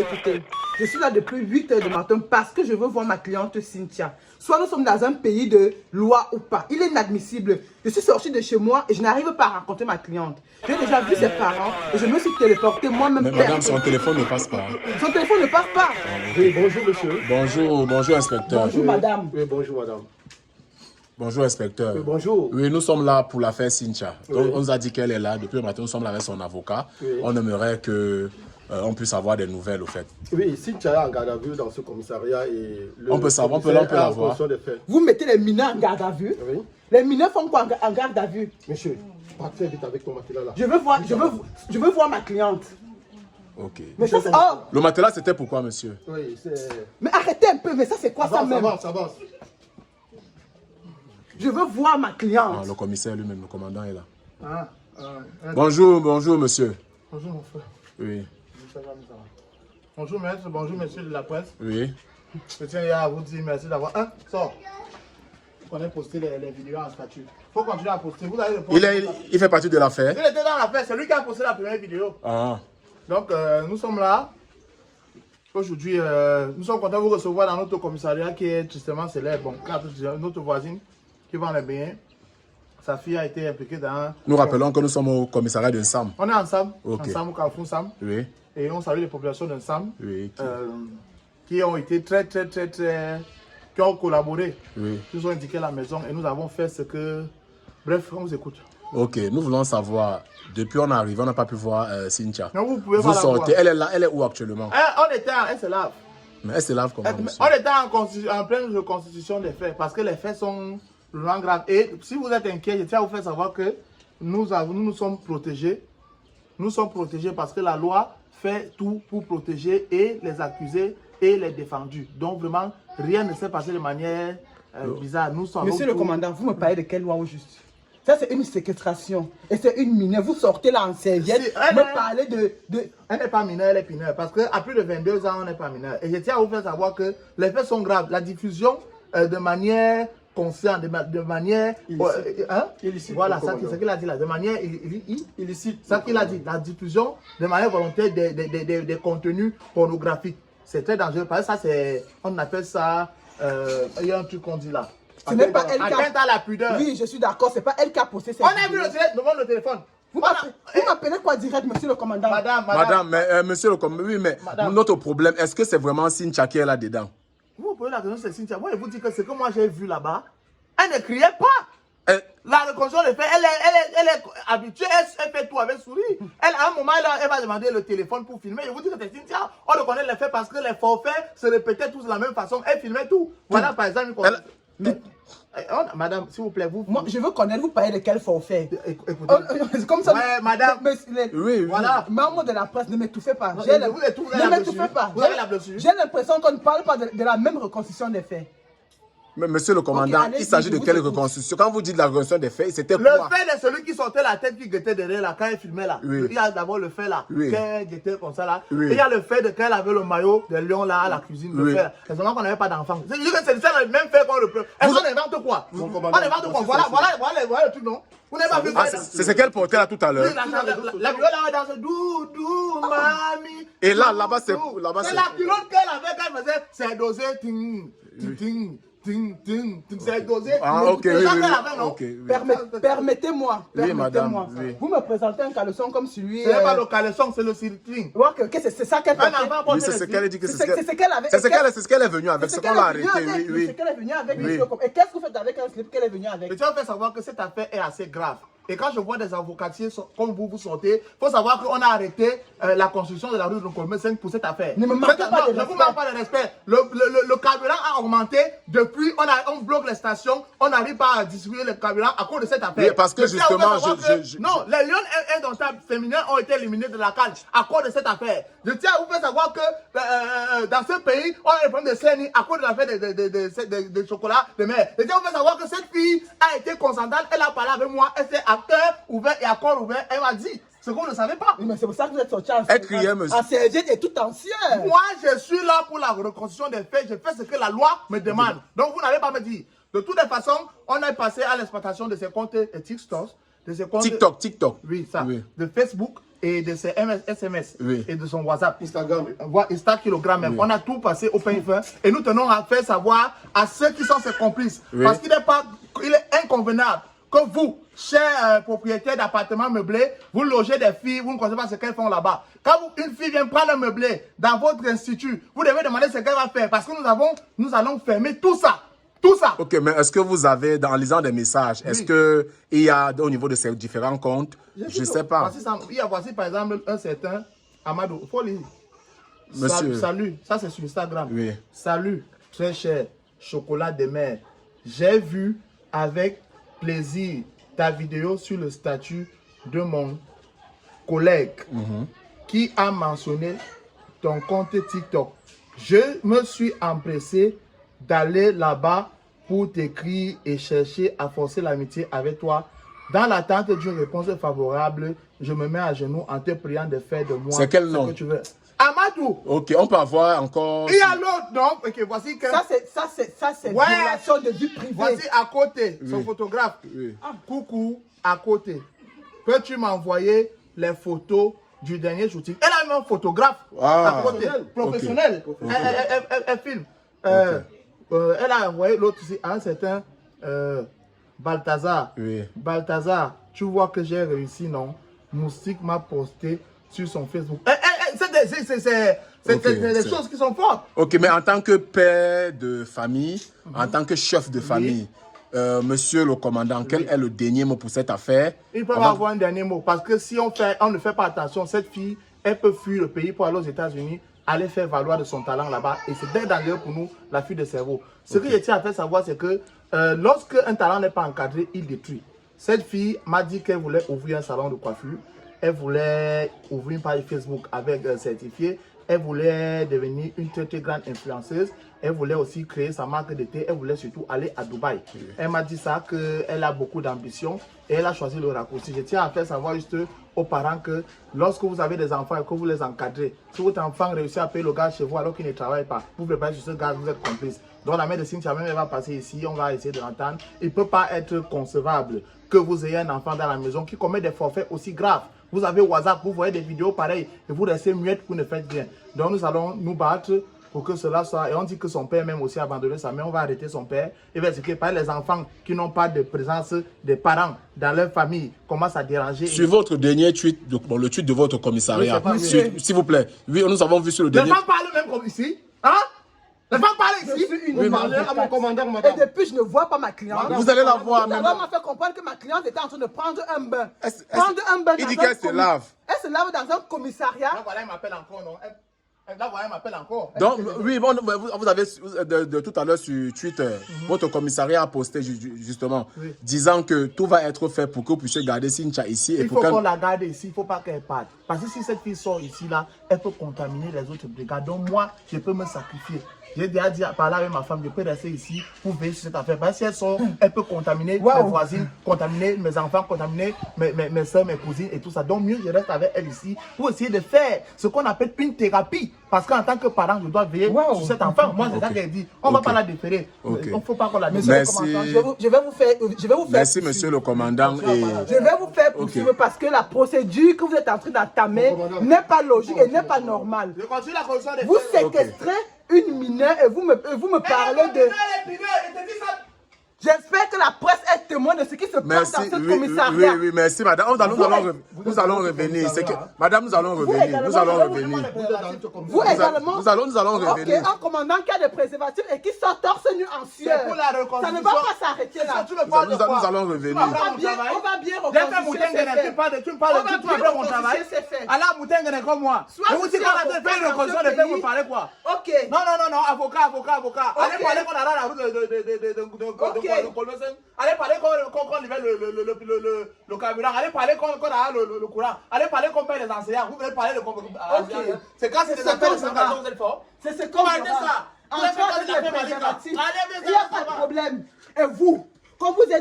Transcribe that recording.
Écoutez, je suis là depuis 8 h du matin parce que je veux voir ma cliente Cynthia. Soit nous sommes dans un pays de loi ou pas. Il est inadmissible. Je suis sortie de chez moi et je n'arrive pas à rencontrer ma cliente. J'ai déjà vu ses parents et je me suis téléportée moi-même. Mais madame, son téléphone ne passe pas. Son téléphone ne passe pas. Oui, bonjour monsieur. Bonjour inspecteur. Bonjour madame. Oui, bonjour madame. Bonjour inspecteur. Oui, bonjour. Oui, nous sommes là pour l'affaire Cynthia. Donc, on nous a dit qu'elle est là. Depuis le matin, nous sommes là avec son avocat. Oui. On aimerait que on puisse avoir des nouvelles au fait. Oui, Cynthia est en garde à vue dans ce commissariat et On peut savoir, on peut la voir. Vous mettez les mineurs en garde à vue? Oui. Les mineurs font quoi en garde à vue? Monsieur, partez vite avec ton matelas là. Je veux voir ma cliente. Ok. Mais ça, c'est... Oh! Le matelas, c'était pourquoi, monsieur? Oui, c'est... Mais arrêtez un peu, mais ça c'est quoi ça même? Avance. Je veux voir ma cliente. Ah, le commissaire lui-même, le commandant est là. Bonjour monsieur. Bonjour mon frère. Oui. Bonjour maître, bonjour monsieur de la presse. Oui. Je tiens à vous dire merci d'avoir... Sors. On a posté les vidéos en statut. Faut continuer à poster. Vous allez répondre. Il fait partie de l'affaire? Il était dans l'affaire, c'est lui qui a posté la première vidéo. Ah. Donc, nous sommes là. Aujourd'hui, nous sommes contents de vous recevoir dans notre commissariat qui est justement célèbre. Bon, notre voisine qui vend les biens. Sa fille a été impliquée dans... Nous rappelons que nous sommes au commissariat de Nsam. On est ensemble, Okay. ensemble au Carrefour Sam. Oui. Et on salue les populations de Nsam Oui. qui ont été qui ont collaboré. Oui. Qui nous ont indiqué la maison et nous avons fait ce que... Bref, on vous écoute. Ok, nous voulons savoir, depuis on est arrivé, on n'a pas pu voir Cynthia. Non, vous pouvez Vous pas la sortez, voir. elle est là, elle est où actuellement? Elle se lave. Mais elle se lave comment, monsieur? On était en pleine reconstitution des faits parce que les faits sont vraiment graves. Et si vous êtes inquiet, je tiens à vous faire savoir que nous sommes protégés. Nous sommes protégés parce que la loi fait tout pour protéger et les accusés et les défendus. Donc vraiment, rien ne s'est passé de manière bizarre. Nous sommes Monsieur le commandant, vous me parlez de quelle loi au juste? Ça, c'est une séquestration. Et c'est une mineure. Vous sortez là en serviette. Me parlez de... Elle n'est pas mineure, elle est mineure. Parce qu'à plus de 22 ans, on n'est pas mineur. Et je tiens à vous faire savoir que les faits sont graves. La diffusion de manière consciente, de manière... illicite. Voilà, c'est ce qu'il a dit là. De manière illicite. C'est ce qu'il a dit. La diffusion de manière volontaire des contenus pornographiques. C'est très dangereux. Parce que ça, c'est... On appelle ça... Il y a un truc qu'on dit là. Ce n'est pas elle qui Atteinte à la pudeur. Oui, je suis d'accord. C'est pas elle qui a posté cette On a vu le téléphone. Vous m'appelez quoi direct, monsieur le commandant? Madame, mais monsieur le commandant, oui, mais notre problème, est-ce que c'est vraiment Cynthia qui est là-dedans? Vous pouvez la question, c'est Cynthia. Moi, je vous dis que ce que moi j'ai vu là-bas, elle ne criait pas. La reconstruction des faits, elle est habituée, elle fait tout avec sourire. Elle, à un moment, elle va demander le téléphone pour filmer. Je vous dis que c'est Cynthia. On reconnaît les faits parce que les forfaits se répétaient tous de la même façon. Elle filmait tout. Voilà, par exemple, madame, s'il vous plaît, moi, je veux connaître, vous parlez de quel forfait? Écoutez. C'est comme ça. Ouais, madame. Oui, voilà. Membre de la presse, ne m'étouffez pas. Ne m'étouffez pas. J'ai J'ai l'impression qu'on ne parle pas de la même reconstitution des faits. Mais monsieur le commandant, il s'agit de quelle reconstitution? Quand vous dites la reconstitution des faits, c'était quoi? Le fait de celui qui sortait la tête qui guettait derrière là, quand elle filmait là. Oui. Il y a d'abord le fait là, qu'elle guettait comme ça là. Oui. Et il y a le fait de quand elle avait le maillot de lion là à la cuisine, le fait là. C'est seulement qu'on n'avait pas d'enfant. C'est juste que c'est le même fait qu'on reprend. Est-ce qu'on invente quoi? On invente quoi? Voilà le truc, non? Vous n'avez pas vu ça? C'est ce qu'elle portait là tout à l'heure. La culotte là dans ce doux, mamie. Et là-bas, c'est... C'est la culotte qu'elle avait quand elle faisait, c'est dosé, ting. C'est dosé. Ok, Permettez-moi. Oui, madame. Vous me présentez un caleçon comme celui... Ce n'est pas le caleçon, c'est le cirtling. C'est ça qu'elle fait. Oui, c'est ce qu'elle dit. C'est ce qu'elle avait. C'est ce qu'elle est venue avec, ce qu'on l'a arrêté, oui. C'est ce qu'elle est venue avec. Et qu'est-ce que vous faites avec un slip qu'elle est venue avec? Je tiens à faire savoir que cette affaire est assez grave. Et quand je vois des avocatiers comme vous sortez, il faut savoir qu'on a arrêté la construction de la rue de Colmé 5 pour cette affaire. Ne me manquez pas de respect. Je ne vous manque pas de respect. Le carburant a augmenté. Depuis, on bloque les stations. On n'arrive pas à distribuer le carburant à cause de cette affaire. Oui, parce que justement, non, les lions indomptables féminins ont été éliminés de la cage à cause de cette affaire. Je tiens à vous faire savoir que dans ce pays, on a des problèmes de CNI à cause de l'affaire de chocolat de mer. Je tiens à vous faire savoir que cette fille a été consentante. Elle a parlé avec moi. Elle s'est à cœur ouvert et à corps ouvert. Elle m'a dit ce qu'on ne savait pas. Mais c'est pour ça que vous êtes sorti en serviette et tout ancien. Moi, je suis là pour la reconstruction des faits. Je fais ce que la loi me demande. Donc, vous n'allez pas me dire. De toutes les façons, on est passé à l'exploitation de ces comptes TikTok. De ces comptes TikTok. Oui, ça. Oui. De Facebook et de ses SMS Oui. et de son WhatsApp. Instagram. Instagram même. Oui. On a tout passé au peigne fin et nous tenons à faire savoir à ceux qui sont ses complices. Oui. Parce qu'il est inconvenable que vous, chers propriétaires d'appartements meublés, vous logez des filles, vous ne connaissez pas ce qu'elles font là-bas. Quand une fille vient prendre un meublé dans votre institut, vous devez demander ce qu'elle va faire parce que nous allons fermer tout ça. Tout ça. Ok, mais est-ce que vous avez, en lisant des messages, est-ce qu'il y a au niveau de ces différents comptes, je ne sais pas. Voici par exemple un certain Amadou. Il faut lire. Monsieur. Salut, ça c'est sur Instagram. Oui. Salut, très cher, chocolat de mer. J'ai vu avec plaisir ta vidéo sur le statut de mon collègue qui a mentionné ton compte TikTok. Je me suis empressé d'aller là-bas pour t'écrire et chercher à forcer l'amitié avec toi. Dans l'attente d'une réponse favorable, je me mets à genoux en te priant de faire de moi C'est quel ce nom? que tu veux. Amadou. Ok, on peut avoir encore... Il y a l'autre, non? Ok, voici que... Ça, c'est Ouais. violation de vie privée. Voici à côté, son photographe. Oui. Coucou, à côté. Peux-tu m'envoyer les photos du dernier shooting? Elle a même un photographe Ah. à côté, professionnel. Elle filme. Elle a envoyé l'autre ici à un certain Balthazar. Oui. Balthazar, tu vois que j'ai réussi, non? Moustique m'a posté sur son Facebook. C'est des choses qui sont fortes. Ok, mais en tant que père de famille, en tant que chef de famille, monsieur le commandant, quel est le dernier mot pour cette affaire? Il peut avoir un dernier mot. Parce que si on ne fait pas attention, cette fille, elle peut fuir le pays pour aller aux États-Unis, aller faire valoir de son talent là-bas. Et c'est très dangereux pour nous, la fuite de cerveau. Ce que je tiens à faire savoir, c'est que lorsque un talent n'est pas encadré, il détruit. Cette fille m'a dit qu'elle voulait ouvrir un salon de coiffure. Elle voulait ouvrir une page Facebook avec certifié. Elle voulait devenir une très, très grande influenceuse. Elle voulait aussi créer sa marque de thé. Elle voulait surtout aller à Dubaï. Elle m'a dit ça, qu'elle a beaucoup d'ambition et elle a choisi le raccourci. Je tiens à faire savoir juste aux parents que lorsque vous avez des enfants et que vous les encadrez, si votre enfant réussit à payer le gaz chez vous alors qu'il ne travaille pas, vous préparez sur ce gaz, vous êtes complice. Donc la mère de Cynthia, même elle va passer ici, on va essayer de l'entendre. Il ne peut pas être concevable que vous ayez un enfant dans la maison qui commet des forfaits aussi graves. Vous avez WhatsApp, vous voyez des vidéos pareilles et vous restez muette, vous ne faites rien. Donc nous allons nous battre pour que cela soit. Et on dit que son père même aussi a abandonné sa mère. On va arrêter son père. Et bien, c'est que par les enfants qui n'ont pas de présence des parents dans leur famille commencent à déranger. Sur votre dernier tweet, le tweet de votre commissariat, Oui, c'est pas s'il vous plaît. Oui, nous avons vu sur le Les dernier... femmes parlent même comme ici. Hein? Les femmes parlent Je ici. suis une Vous femme parlez à mon commandant, Et madame. depuis, je ne vois pas ma cliente. Vous allez la voir Tout à l'heure, maintenant. on m'a fait comprendre que ma cliente était en train de prendre un bain. Il dit qu'elle se lave. Elle se lave dans un commissariat. Là, voilà, elle m'appelle encore, non? Là, voilà, elle m'appelle encore. Donc, oui, bon, vous avez de tout à l'heure sur Twitter, votre commissariat a posté justement, disant que tout va être fait pour que vous puissiez garder Cynthia ici. Et Il pour faut qu'elle... qu'on la garde ici, il ne faut pas qu'elle parte. Parce que si cette fille sort ici, là, elle peut contaminer les autres brigades. Donc moi, je peux me sacrifier. J'ai déjà dit, parler avec ma femme, je peux rester ici pour veiller sur cette affaire. Parce que si elle sort, elle peut contaminer mes voisines, contaminer mes enfants, contaminer mes soeurs, mes cousines et tout ça. Donc mieux, je reste avec elle ici pour essayer de faire ce qu'on appelle une thérapie. Parce qu'en tant que parent, je dois veiller sur cet enfant. Moi, c'est ça qu'elle dit. On ne va pas la déférer. Il ne faut pas qu'on la défère. Merci. Je vais vous faire. Merci, monsieur le commandant. Et... Je vais vous faire poursuivre parce que la procédure que vous êtes en train d'entamer n'est pas logique et n'est pas normale. Je continue la corruption des Vous faits. séquestrez une mineure et vous me parlez de... J'espère que la presse est témoin de ce qui se passe Merci, dans ce oui, commissariat. oui, merci, madame. Nous allons revenir. Madame, nous allons revenir. Nous allons revenir. Vous également. Nous allons revenir. Ok, un commandant qui a des préservatifs et qui sort torse nu en sueur. C'est pour la reconstruction. Ça ne va pas s'arrêter là. Nous allons revenir. On va bien J'ai fait Moutengene, tu me parles de tout après mon travail. c'est fait. Allah Moutengene comme moi. Soit Et vous dites qu'on a fait une reconstruction de fait, vous parlez quoi? Ok. Non, avocat. Allez parler qu'on arrête la route de Colmesin. Allez parler qu'on libère le carburant. Allez parler qu'on a le courant. Allez parler qu'on paye les enseignants. Vous voulez parler de c'est quand c'est des affaires de sanction, vous êtes fort. C'est ce qu'on va ça. En fait, il n'y a pas de problème. Et vous, quand vous êtes